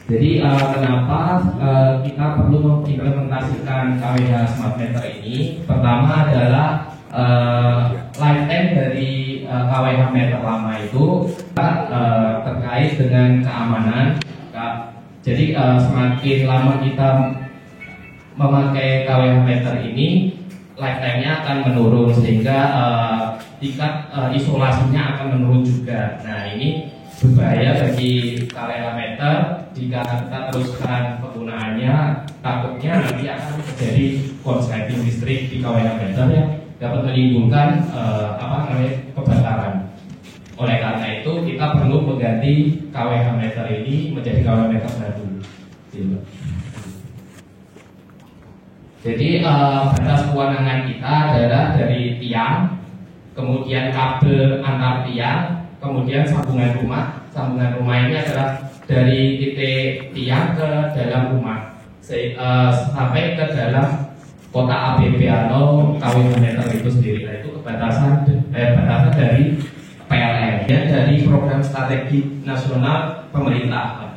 Jadi kenapa kita perlu mengimplementasikan KWH Smart Meter ini? Pertama adalah lifetime dari KWH meter lama itu terkait dengan keamanan. Jadi semakin lama kita memakai KWH meter ini, lifetime-nya akan menurun sehingga tingkat isolasinya akan menurun juga. Nah, ini berbahaya bagi KWH meter jika kita teruskan penggunaannya. Takutnya nanti akan terjadi konsleting listrik di KWH meter yang dapat menimbulkan kebakaran. Oleh karena itu kita perlu mengganti KWH meter ini menjadi KWH meter baru. Jadi batas kewenangan kita adalah dari tiang, kemudian kabel antar tiang, kemudian sambungan rumah. Sambungan rumah ini adalah dari titik tiang ke dalam rumah sampai ke dalam kotak ABB-ANO KWH meter itu sendiri. Nah, itu batasan dari PLN dan dari program strategi nasional pemerintah.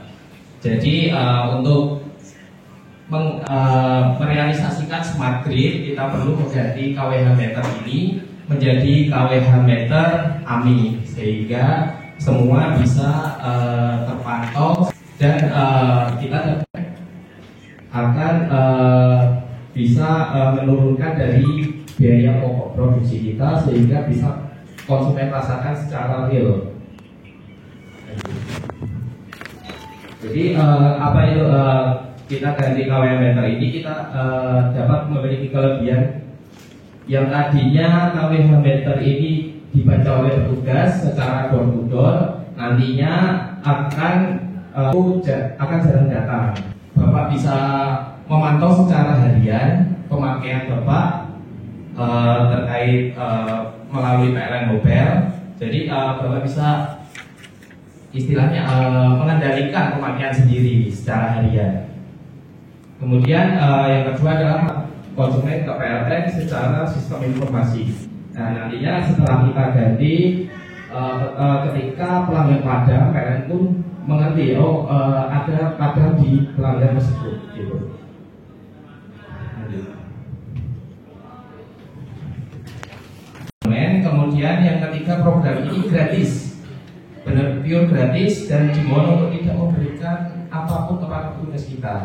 Jadi untuk merealisasikan smart grid, kita perlu mengganti KWH meter ini menjadi KWH meter AMI sehingga semua bisa terpantau dan kita akan bisa menurunkan dari biaya pokok produksi kita sehingga bisa konsumen rasakan secara real. Jadi apa itu kita ganti KWH meter ini, kita dapat memiliki kelebihan yang tadinya KWH meter ini dibaca oleh petugas secara door to door, nantinya akan jarang datang. Bapak bisa memantau secara harian pemakaian Bapak terkait melalui PLN mobile. Jadi Bapak bisa istilahnya mengendalikan pemakaian sendiri secara harian. Kemudian yang kedua adalah konsumen ke PLN secara sistem informasi. Nah, nantinya setelah kita ganti, ketika pelanggan padam, PLN pun mengerti ada padam di pelanggan tersebut. Gitu. Kemudian yang ketiga, program ini gratis, benar pure gratis dan dimohon untuk tidak memberikan apapun kepada petugas kita.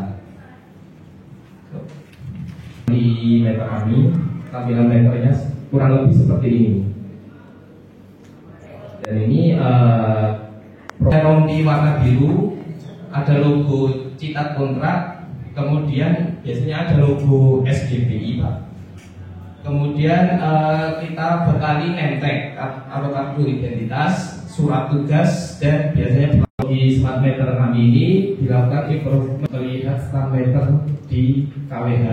Di meter kami, tampilan meternya kurang lebih seperti ini. Dan ini program di warna biru, ada logo Citat Kontrak, kemudian biasanya ada logo SGBI, Pak. Kemudian kita berkali name-tag atau kartu identitas, surat tugas, dan biasanya di smart meter kami ini dilakukan improvement melihat smart meter di KWH.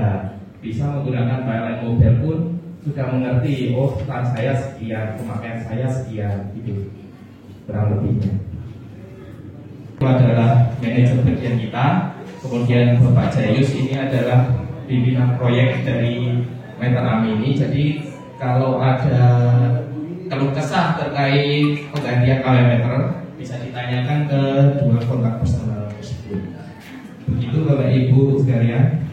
Bisa menggunakan PLN mobile pun sudah mengerti, stan saya sekian, pemakaian saya sekian, gitu kurang lebihnya. Itu adalah manajer bagian kita. Kemudian Bapak Jayus ini adalah pimpinan proyek dari meter AMI ini. Jadi kalau ada keluh kesah terkait penggantian KWH meter bisa ditanyakan ke dua kontak personal tersebut. Begitu Bapak Ibu sekalian.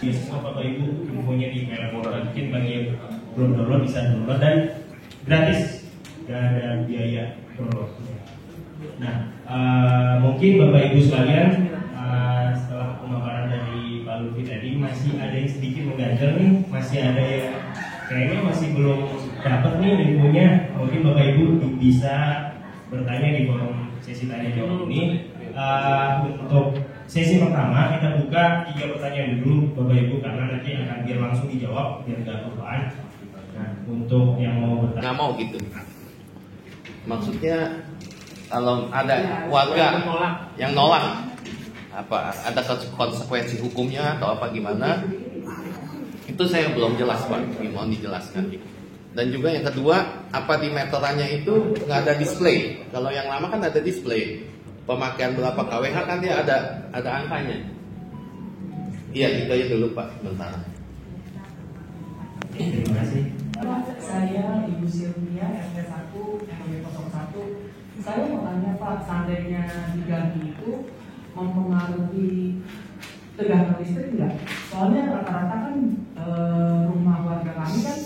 Semua Bapak Ibu infonya di PLN, mungkin bagi yang belum download bisa download dan gratis, gak ada biaya download. Nah, mungkin Bapak Ibu sekalian setelah pemaparan dari Pak Lutfi tadi masih ada yang sedikit mengganjal nih, masih ada yang kayaknya masih belum dapat nih infonya. Mungkin Bapak Ibu bisa bertanya di forum sesi tanya jawab ini. Untuk sesi pertama kita buka 3 pertanyaan dulu Bapak Ibu karena nanti akan biar langsung dijawab biar nggak kelupaan. Nah, untuk yang mau bertanya, nggak mau gitu. Maksudnya kalau ada warga yang nolak, apa ada konsekuensi hukumnya atau apa gimana? Itu saya belum jelas Pak, mohon dijelaskan. Dan juga yang kedua, apa di meterannya itu nggak ada display? Kalau yang lama kan ada display. Pemakaian berapa KWH kan dia ada angkanya. Iya, itu aja dulu Pak, bentar. Terima kasih. Saya Ibu Sylvia, RT 1 RW 01. Saya mau tanya Pak, seandainya diganti itu mempengaruhi tegangan listrik enggak? Soalnya rata-rata kan rumah warga kami kan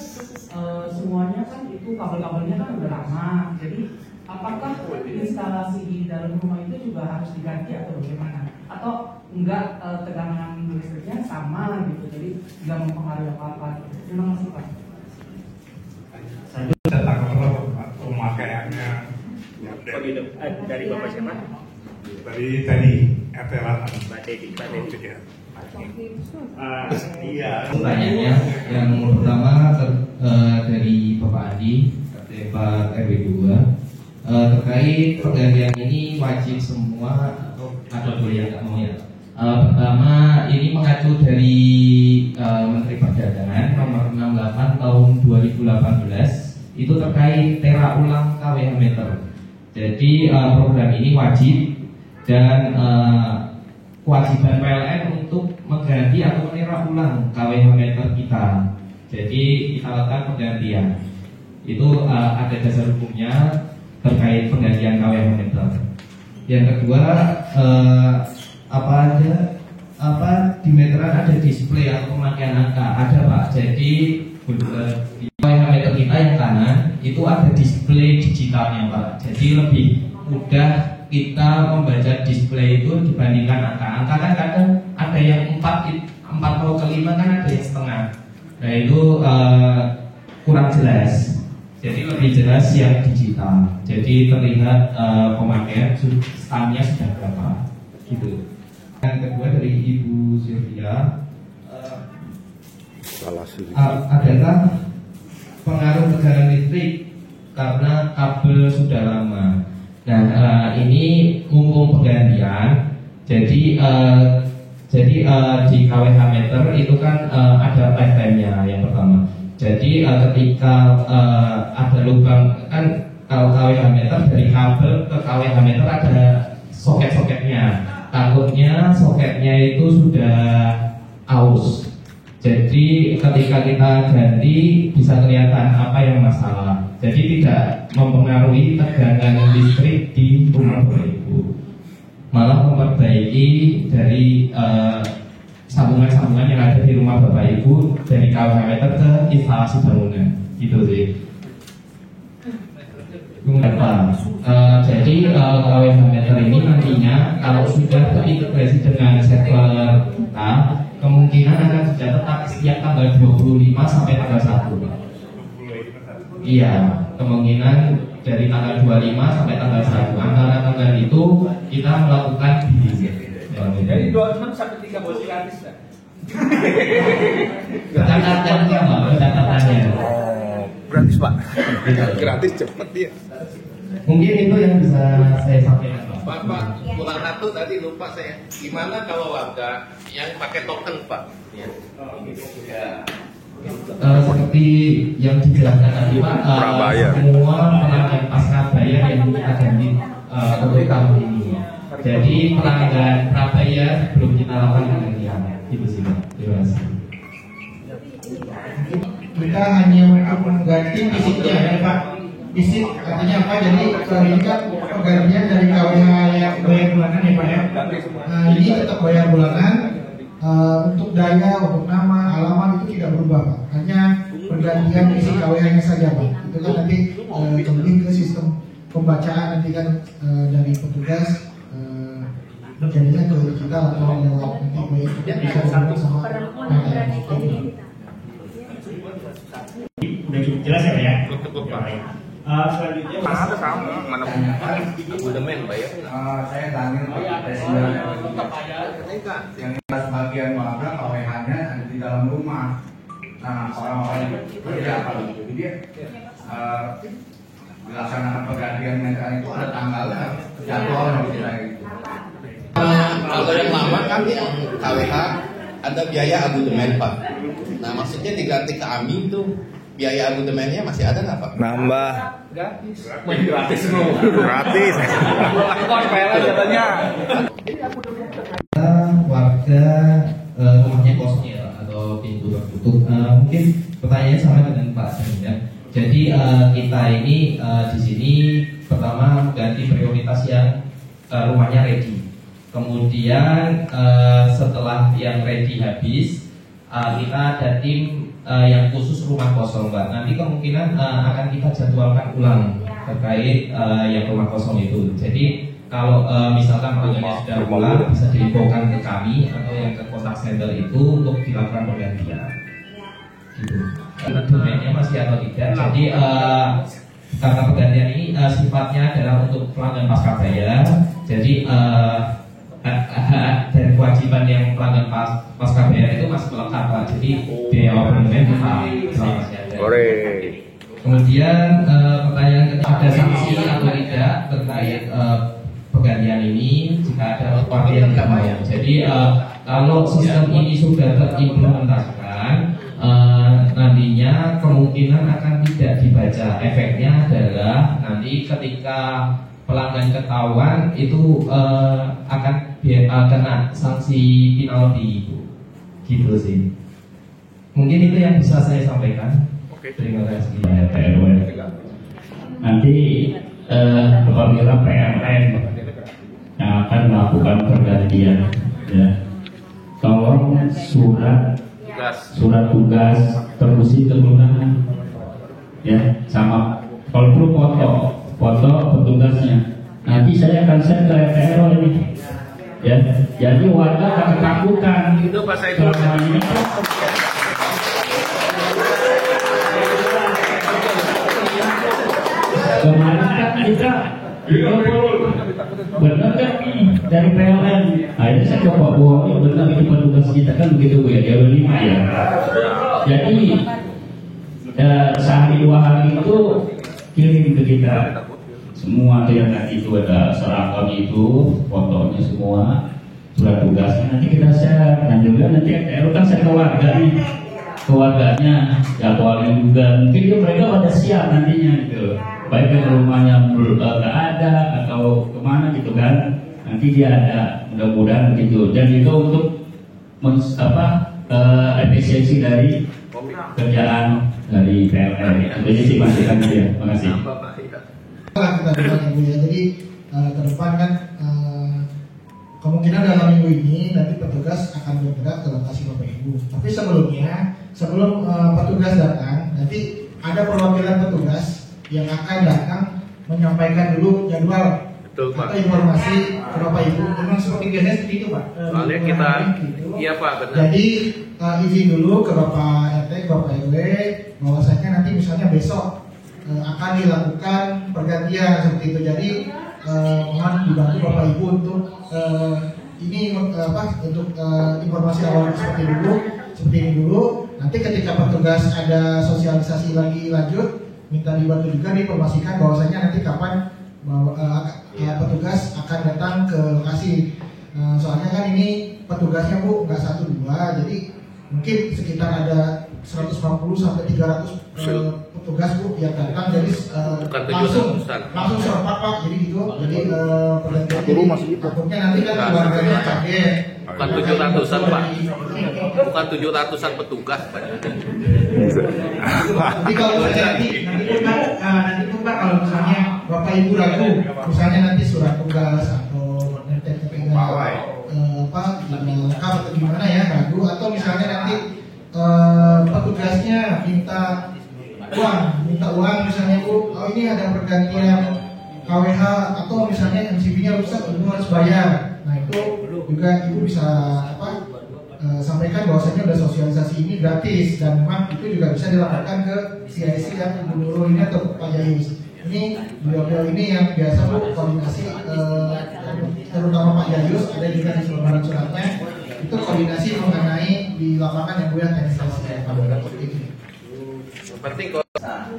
semuanya kan itu kabel-kabelnya kan udah lama. Jadi apakah instalasi di dalam rumah itu juga harus diganti atau bagaimana? Atau enggak, tegangan listriknya sama gitu, jadi enggak mempengaruhi apa-apa gitu. Terima kasih Pak. Tentang pemakaiannya Begitu. Dari Bapak siapa? dari RT Latan. Mbak Teddy. Iya. Pertanyaannya yang pertama dari Bapak Adi, Pak RW 2, terkait pergantian ini wajib semua atau ada boleh yang nggak mau ya? Pertama ini mengacu dari Menteri Perdagangan nomor 68 tahun 2018 itu terkait tera ulang KWH meter. Jadi program ini wajib dan kewajiban PLN untuk mengganti atau menera ulang KWH meter kita. Jadi kita lakukan penggantian. Itu ada dasar hukumnya terkait penggantian KWH meter. Yang kedua di meteran ada display atau pemakaian angka, ada Pak. Jadi di KWH meter kita yang kanan itu ada display digitalnya Pak. Jadi lebih mudah kita membaca display itu dibandingkan angka. Angka kan kadang ada yang 4 atau ke 5 kan ada yang setengah. Nah itu kurang jelas. Jadi lebih jelas yang digital. Jadi terlihat pemakaian stamnya sudah berapa gitu. Yang kedua dari Ibu Sylvia, adalah pengaruh tegangan listrik karena kabel sudah lama. Nah ini mumpung penggantian, jadi di KWH meter itu kan ada lifetime-nya yang pertama. Jadi ketika ada lubang kan, kalau KWH meter dari kabel ke KWH meter ada soket-soketnya. Takutnya soketnya itu sudah aus. Jadi ketika kita ganti bisa kelihatan apa yang masalah. Jadi tidak mempengaruhi tegangan listrik di rumah Bapak Ibu, malah memperbaiki dari sambungan-sambungan yang ada di rumah Bapak Ibu dari KWH meter ke instalasi bangunan. Gitu sih. Jadi KWH meter ini nantinya kalau sudah terintegrasi dengan server kita, kemungkinan akan dicatat setiap tanggal 25 sampai tanggal 1. Iya, kemungkinan dari tanggal 25 sampai tanggal 1. Antara tanggal itu kita melakukan bidding. Jadi 26 sampai 3 bos gratis kan? Catatannya Pak, catatannya. Oh, gratis Pak. Gratis cepet dia. Mungkin itu yang bisa saya sampaikan Pak. Pak, kurang satu tadi lupa saya. Gimana kalau warga yang pakai token Pak? Ya. Seperti yang dijelaskan tadi Pak, semua pelanggan Prabayar yang kita ganti untuk tahun ini. Jadi pelanggan Prabayar belum kita lakukan penggantian. Itu sih Pak. Terima kasih. Kita hanya untuk mengganti fisiknya ya Pak. Fisik artinya apa? Jadi ini kan penggantian dari KWH yang bayar bulanan ya Pak ya. Nah ini tetap bayar bulanan. Untuk daya, untuk nama, alamat itu tidak berubah Pak. Hanya pergantian isi KWH-nya saja Pak. Itu kan nanti kembali ke sistem pembacaan nanti kan dari petugas menjadinya ke digital atau lewat nanti bisa satu sama. Udah cukup jelas ya Pak ya? Cukup Pak. Selanjutnya Mana abodemen Pak ya? Saya Daniel Presiden yang bagian bawah KWH-nya ada di dalam rumah. Nah orang-orang yang kerja kalau gitu dia dilaksanakan pergantian meter itu ada tanggalnya, jadwalnya kita gitu. Kalau yang lama kan yang KWH ada biaya abodemen Pak. Nah maksudnya diganti ke AMI itu biaya abodemennya masih ada nggak Pak? Nambah. Gratis. Gratis semua. Gratis. Kos PLN katanya. Warga rumahnya kosnya atau pintu tertutup. Mungkin pertanyaannya sama dengan Pak Sering ya. Jadi kita ini di sini pertama ganti prioritas yang rumahnya ready. Kemudian setelah yang ready habis, kita ada tim yang khusus rumah kosong, Mbak. Nanti kemungkinan akan kita jadwalkan ulang terkait yang rumah kosong itu. Jadi kalau misalkan pelanggannya sudah pulang, bisa diinfokan ke kami atau yang ke kontak center itu untuk dilakukan penggantian. Gitu. Dokumennya masih atau tidak. Jadi karena penggantian ini sifatnya adalah untuk pelanggan pasca bayar. Jadi dan kewajiban yang pelanggan pasca bayar itu masih melekat, Pak. Jadi biaya abonemen masih ada. Kemudian pertanyaan ketiga, ada sanksi atau tidak terkait penggantian ini jika ada warga yang tidak mau. Jadi kalau sistem ini sudah terimplementasikan, nantinya kemungkinan akan tidak dibaca. Efeknya adalah nanti ketika pelanggan ketahuan itu akan kena sanksi penalti itu. Gitu sih. Mungkin itu yang bisa saya sampaikan. Terima kasih. Nanti apabila PLN yang akan melakukan pergantian, ya, tolong surat tugas tertulis tergunakan, ya, sama kalau perlu foto petugasnya. Nanti saya akan share ke RTRW ini, ya. Jadi warga tak ketakutan. Itu Pak Saiful. Kemarin kan kita benar kan nih dari PLN. Akhirnya saya coba bohongin, benar itu petugas kita kan begitu Bu ya, dia 5 ya. Jadi sehari 2 hari itu kirim ke kita semua yang tadi itu ada seragam itu, fotonya semua, surat tugasnya nanti kita share. Dan juga nanti RTRW kan saya ke warga nih, keluarganya jadwalnya juga. Mungkin itu mereka pada siap nantinya gitu. Baik yang rumahnya nggak ada atau kemana gitu kan, nanti dia ada, mudah-mudahan begitu. Dan itu untuk efisiensi dari kerjaan dari PLN. Jadi sih masukan dia. Terima kasih. Kita depan Ibu ya. Jadi ke depan kan kemungkinan dalam minggu ini nanti petugas akan bergerak ke lokasi Bapak Ibu. Tapi sebelum petugas datang, nanti ada perwakilan petugas yang akan datang menyampaikan dulu jadwal atau informasi ke Bapak Ibu. Memang seperti biasanya seperti itu, Pak. Soalnya kita, iya Pak, benar. Jadi izin dulu ke Bapak RT, ke Bapak RW, bahwasanya nanti misalnya besok akan dilakukan pergantian seperti itu. Jadi mohon dibantu Bapak Ibu untuk untuk informasi awal seperti ini dulu. Nanti ketika petugas ada sosialisasi lagi lanjut, minta dibantu juga diinformasikan bahwasanya nanti kapan petugas akan datang ke lokasi. Soalnya kan ini petugasnya Bu nggak 1-2, jadi mungkin sekitar ada 150 sampai 300 petugas Bu yang datang, jadi langsung serempak Pak, jadi gitu. Jadi pergantian takutnya nanti kan keluarganya kaget. Bukan 700-an Pak, bukan 700-an petugas Pak. Tapi kalau nanti pun Pak, kalau misalnya Bapak Ibu ragu, misalnya nanti surat tugas atau lengkap atau gimana ya, ragu, atau misalnya nanti petugasnya minta uang misalnya Bu, oh ini ada pergantian KWH atau misalnya MCB-nya rusak, Ibu harus bayar. Nah itu juga Ibu bisa sampaikan bahwasanya udah sosialisasi ini gratis, dan memang itu juga bisa dilaporkan ke CIC yang Ibu Nurul ini atau Pak Yayus. Ini beliau ini yang biasa Bu koordinasi, terutama Pak Yayus, ada juga di selebaran suratnya, itu koordinasi mengenai di lapangan yang Bu yang teknis seperti ini. Penting kok.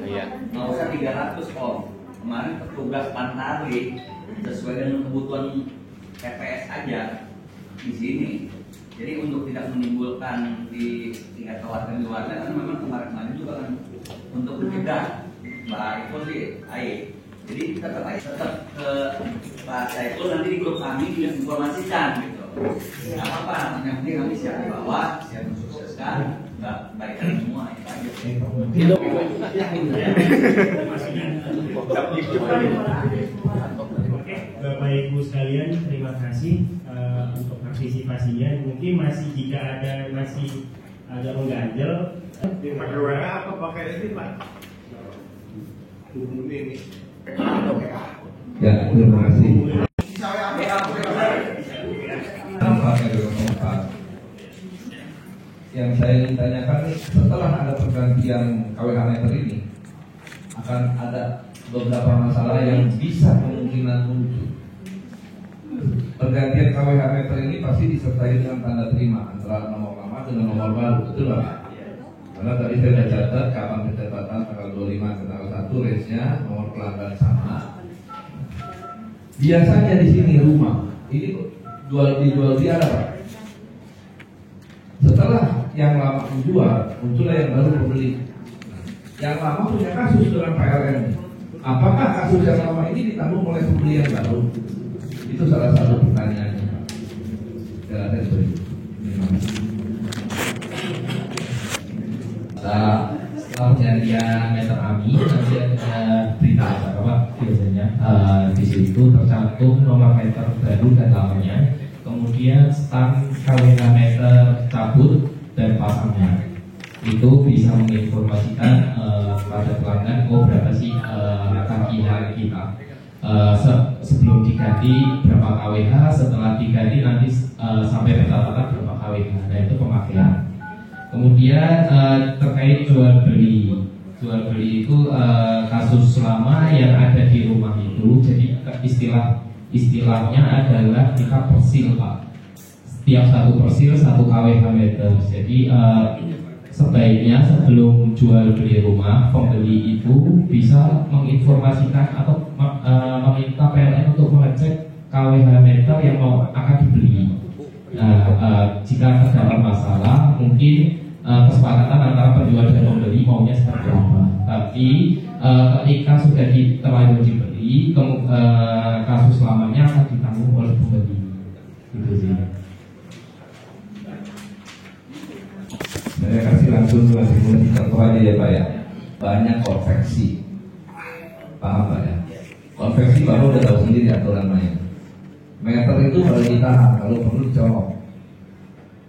Iya. Nggak usah 300 Om. Kemarin petugas Pantari sesuai dengan kebutuhan TPS aja di sini. Jadi untuk tidak menimbulkan di tingkat keluarga kan memang kemarin juga kan untuk mencegah Mbak Iko sih, jadi tetap ke Pak Saiful nanti di grup kami diinformasikan gitu. Nggak apa-apa, yang penting kami siap di bawah, siap mensukseskan, baikkan semua. Oke, Bapak Ibu sekalian, terima kasih untuk partisipasinya. Mungkin jika masih ada mengganjal. Pakai WA apa pakai ini Pak? Ini. Ya, terima kasih. Yang saya ingin tanyakan nih, setelah ada pergantian KWH meter ini, akan ada beberapa masalah yang bisa kemungkinan muncul. Pergantian KWH meter ini pasti disertai dengan tanda terima antara nomor lama dengan nomor baru, betul Pak? Karena tadi saya sudah catat kapan pencatatan tanggal 25 ke tanggal 1 range-nya, nomor pelanggan sama. Biasanya di sini rumah ini dijual di ada Pak. Setelah yang lama menjual, muncullah yang baru pembeli. Yang lama punya kasus dengan PLN. Apakah kasus yang lama ini ditanggung oleh pembeli yang baru? Itu salah satu pertanyaannya. Terima kasih. Setelah perjanjian meter AMI, nanti ada berita acara Pak biasanya. Di situ tercantum nomor meter baru dan lamanya. Kemudian stan KWH meter cabut dan pasangnya itu bisa menginformasikan pada pelanggan berapa sih tagihan kita sebelum diganti berapa KWH, setelah diganti nanti sampai pencatatan berapa KWH. Nah itu pemakaian. Kemudian terkait jual beli itu kasus lama yang ada di rumah itu. Jadi istilahnya adalah kita persil Pak. Setiap satu persil 1 KWH meter. Jadi sebaiknya sebelum jual beli rumah, pembeli itu bisa menginformasikan atau meminta PLN untuk mengecek KWH meter yang akan dibeli. Nah, jika terdapat masalah, mungkin kesepakatan antara penjual dan pembeli maunya seperti apa. Tapi ketika sudah terlanjur dibeli, kasus lamanya akan ditanggung oleh pembeli. Itu sih. Saya kasih langsung contoh aja ya Pak ya. Banyak konveksi, paham Pak ya? Konveksi baru udah tahu sendiri aturan main. Meter itu harus ditahan, kalau perlu dicolok.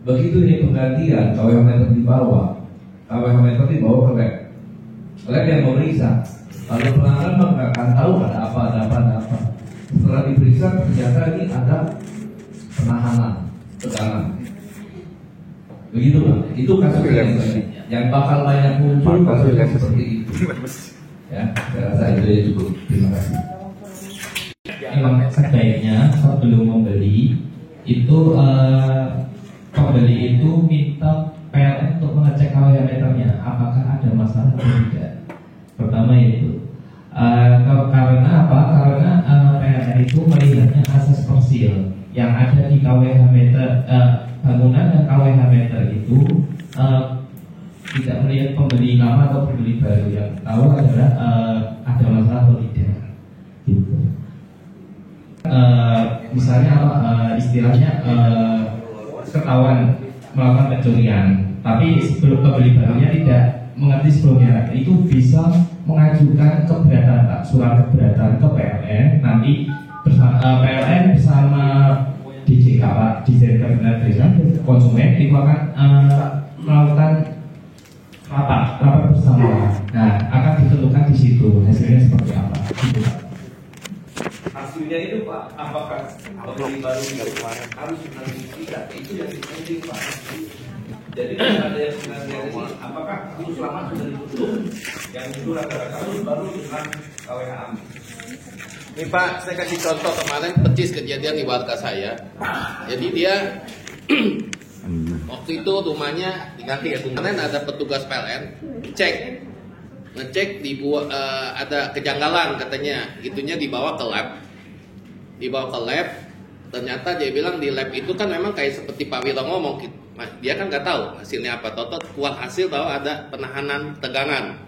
Begitu ini penggantian, KWH meter dibawa, KWH meter dibawa ke lab. Lab yang memeriksa. Kalau pelanggan nggak akan tahu ada apa. Setelah diperiksa ternyata ini ada penahanan tegangan. Begitu Pak, itu kasus yang bakal banyak muncul kasus yang seperti itu. Ya, saya rasa itu ya cukup. Terima kasih. Memang sebaiknya sebelum membeli itu pembeli itu minta PLN untuk mengecek KWH meternya apakah ada masalah atau tidak. Pertama itu karena apa? Karena PLN itu melihatnya asas persil yang ada di KWH meter bangunan dan KWH meter itu tidak melihat pembeli lama atau pembeli baru. Yang tahu adalah ada masalah atau tidak. Gitu. Misalnya istilahnya ketahuan melakukan pencurian, tapi sebelum pembeli barunya tidak mengerti sebelumnya, itu bisa mengajukan keberatan, surat keberatan ke PLN. Nanti PLN bersama DJK Pak, Dirjen Ketenaga Konsumen itu akan melakukan rapat bersama. Nah, akan ditentukan di situ hasilnya seperti apa. Gitu, Pak. Hasilnya itu Pak, apakah pembeli baru itu harus menanggung tidak? Itu yang penting Pak. Jadi ada yang menanggung apakah itu selama sudah ditutup yang itu rata-rata harus baru dengan KWH. Ini Pak, saya kasih contoh kemarin persis kejadian di warga saya. Jadi dia waktu itu rumahnya diganti ya. Kemarin ada petugas PLN ngecek ada kejanggalan katanya, itunya dibawa ke lab. Ternyata dia bilang di lab itu kan memang kayak seperti Pak Wiro ngomong, dia kan nggak tahu hasilnya apa. Toto keluar hasil tahu ada penahanan tegangan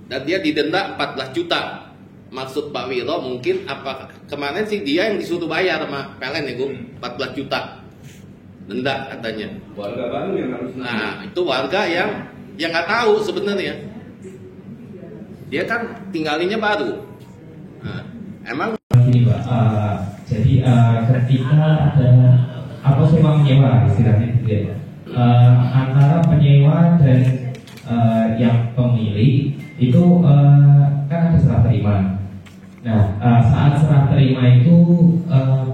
dan dia didenda 14 juta. Maksud Pak Wiro mungkin apa kemarin sih dia yang disuruh bayar sama PLN ya Gung, 14 juta denda katanya. Warga baru yang harus. Nah itu warga yang Ya nggak tahu sebenarnya. Dia kan tinggalinnya baru. Nah, emang gini Pak, jadi ketika ada apa sewa menyewa istilahnya gitu ya, antara penyewa dan yang pemilik itu kan ada serah terima. Nah, saat serah terima itu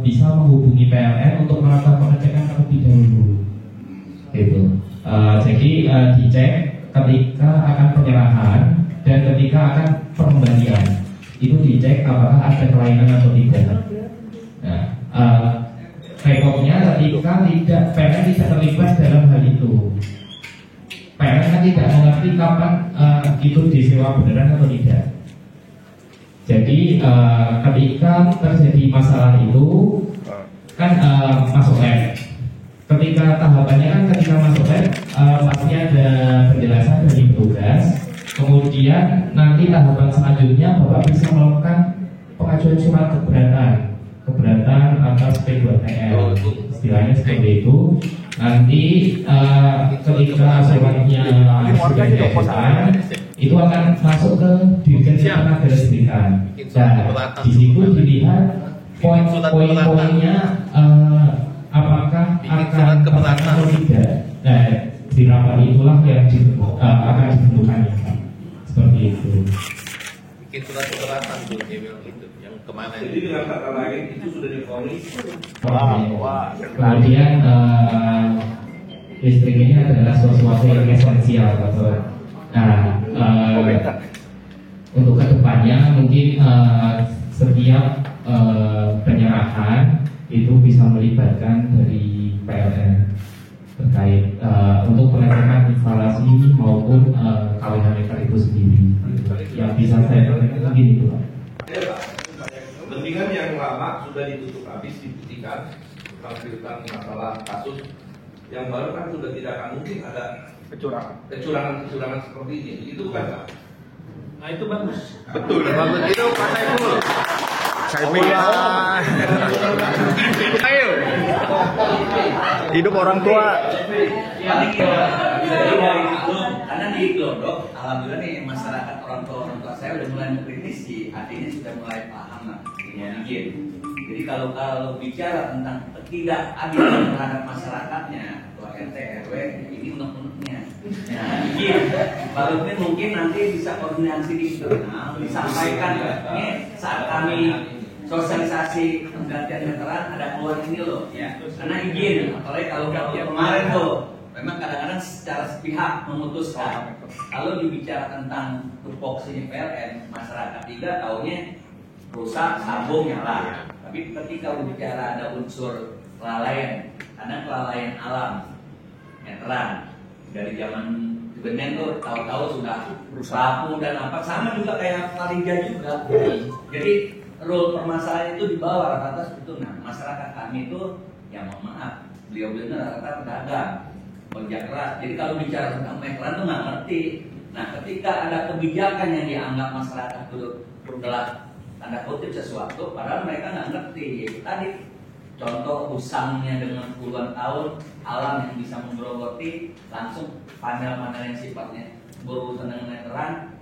bisa menghubungi PLN untuk melakukan pengecekan terlebih dahulu. Gitu. Jadi dicek ketika akan penyerahan dan ketika akan pengembalian. Itu dicek apakah ada kelainan atau tidak. Nah, rekodnya ketika PLN tidak terlibat dalam hal itu. PLN kan tidak mengerti kapan itu disewa beneran atau tidak. Jadi ketika terjadi masalah itu kan masuk lab. Ketika tahapannya kan ketika masuk lab pasti ada penjelasan dari petugas. Kemudian nanti tahapan selanjutnya Bapak bisa melakukan pengajuan surat keberatan atas P2TR, istilahnya seperti itu. Nanti ketika suratnya sudah diajukan, itu akan masuk ke Dirjen Tenaga Listrikan. Nah, di situ dilihat poin-poinnya apakah akan keberatan atau tidak. Nah, di rapat itulah yang akan ditentukannya. Seperti itu. bikin surat keberatan tuh dia bilang gitu yang kemana. Jadi dengan kata lain itu sudah divonis. Kemudian listrik ini adalah sesuatu yang esensial, Bapak. Nah, untuk kedepannya mungkin setiap penyerahan itu bisa melibatkan dari PLN terkait untuk pengecekan instalasi maupun KWH meter itu sendiri. Yang bisa saya sampaikan begini, Pak. Kepentingan yang lama sudah ditutup habis, dibuktikan tentang masalah kasus yang baru kan sudah tidak akan mungkin ada kecurangan seperti ini. Itu bukan Pak? Nah itu bagus. Betul, bagus itu Pak Saiful. Ayo. Hidup orang tua. Karena di Glodok, alhamdulillah nih masyarakat orang tua saya udah mulai mengkritisi, artinya sudah mulai paham lah izin. Jadi kalau bicara tentang ketidakadilan terhadap masyarakatnya, ketua RT RW ini unek-uneknya. Nah, izin. Baru mungkin nanti bisa koordinasi di internal, disampaikan ini saat kami sosialisasi penggantian meteran ada keluar ini loh, ya. Karena izin, apalagi kalau kemarin tuh memang kadang-kadang secara sepihak memutuskan. Kalau dibicara tentang tupoksinya PLN, masyarakat juga taunya rusak, sambung, nyala. Tapi ketika bicara ada unsur kelalaian, ada kelalaian alam, meteran dari zaman Benen tuh tahu-tahu sudah rapuh dan apa, sama juga kayak Parija juga. Jadi rule permasalahan itu di bawah rata-rata seperti itu. Nah, masyarakat kami itu ya mohon maaf, beliau-beliau rata-rata pedagang, kerja keras. Jadi kalau bicara tentang meteran tuh nggak ngerti. Nah, ketika ada kebijakan yang dianggap masyarakat itu adalah tanda kutip sesuatu, padahal mereka nggak ngerti. Itu tadi contoh usangnya dengan puluhan tahun, alam yang bisa menggerogoti, langsung panel-panel yang sifatnya berurusan dengan meteran,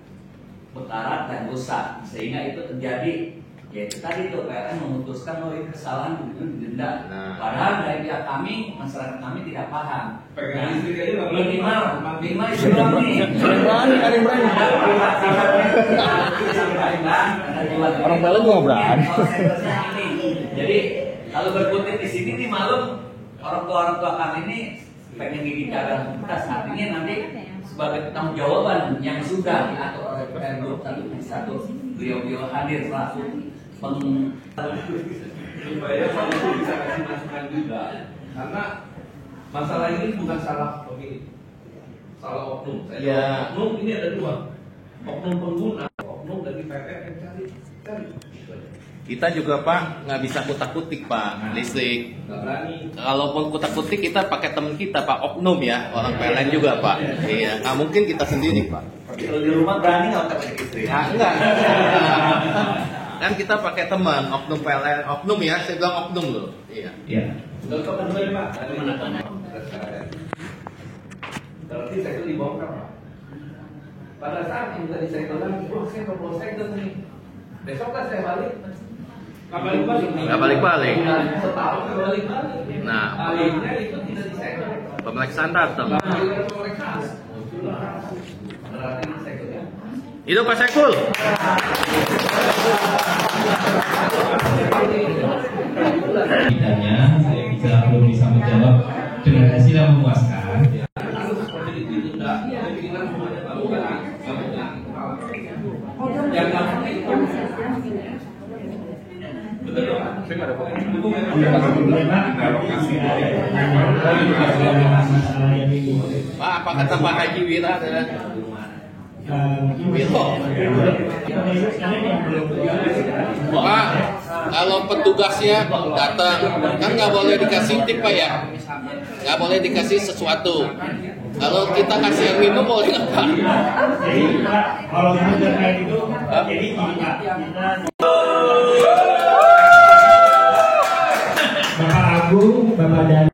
berkarat dan rusak, sehingga itu terjadi. Ya itu tadi tuh PLN memutuskan bahwa ini kesalahan begitu didenda. Padahal dari pihak kami, masyarakat kami tidak paham. Minimal itu doang nih. Orang PLN juga berani. Jadi kalau berkutik di sini nih malum orang tua kami ini pengen gigi cadangan bekas, artinya nanti sebagai tanggung jawaban yang sudah diatur oleh PLN 21 beliau hadir selaku supaya Pak itu bisa kasih masukan juga, karena masalah ini bukan salah pemilik, salah oknum. Oknum ini ada dua, oknum pengguna, oknum dari PLN yang cari. Kita juga Pak nggak bisa kutak-kutik Pak listrik. Nggak berani. Kalaupun kutak-kutik kita pakai teman kita Pak oknum ya, orang PLN juga Pak. Iya, nggak mungkin kita sendiri Pak. Kalau di rumah berani nggak pakai listrik? Enggak. Kan kita pakai teman oknum PLN, oknum ya, saya bilang oknum loh. Iya. Iya. Contoh kedua Pak, berarti saya itu dibongkar Pak. pada saat minta disegel lagi, oh saya mau bawa segel nih. Besok kan saya balik. Nggak balik-balik. Setahun nggak balik-balik. Nah, Baliknya itu tidak disegel. pemeriksaan datang. Pemeriksaan. Berarti disegel ya. Itu Pak Saiful. Ditanya, saya bisa belum bisa menjawab dengan hasil yang memuaskan. Pak, apa kata Pak Haji Wira? Pak, kalau petugasnya datang, kan nggak boleh dikasih tip Pak ya, nggak boleh dikasih sesuatu. Kalau kita kasih yang minum boleh nggak Pak? Jadi Pak, kalau kita kayak gitu, jadi gini Pak, kita Bapak Agung, Bapak Dan